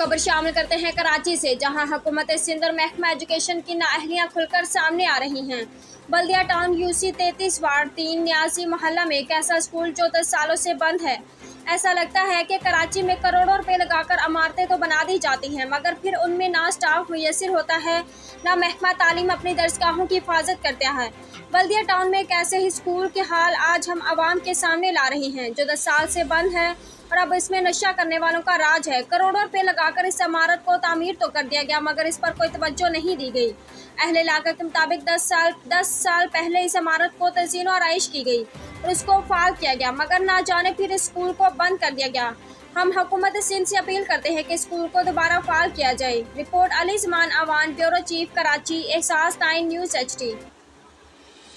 खबर शामिल करते हैं कराची से, जहां हुकूमत सिंध और महकमा एजुकेशन की नाअहलियां खुलकर सामने आ रही हैं। बल्दिया टाउन यूसी 33 वार्ड 3 न्यासी मोहल्ला में एक ऐसा स्कूल जो 10 सालों से बंद है। ऐसा लगता है कि कराची में करोड़ों रुपए लगाकर इमारतें तो बना दी जाती हैं, मगर फिर उनमें ना स्टाफ मुयस्सर होता है, ना महकमा तालीम अपनी दरसगाहों की हिफाजत करता है। बल्दिया टाउन में एक ऐसे ही स्कूल के हाल आज हम आवाम के सामने ला रहे हैं, जो 10 साल से बंद है और अब इसमें नशा करने वालों का राज है। करोड़ों रुपए लगाकर इस इमारत को तामीर तो कर दिया गया, मगर इस पर कोई तवज्जो नहीं दी गई। अहले इलाका के मुताबिक 10 साल पहले इस इमारत को तज़ीन और आइश की गई और इसको फाल किया गया, मगर ना जाने फिर इस स्कूल को बंद कर दिया गया। हम हुकूमत सिंध से अपील करते हैं कि स्कूल को दोबारा फाल किया जाए। रिपोर्ट अली ज़मान अवान, ब्यूरो चीफ, कराची। एहसास 9 न्यूज़ HD।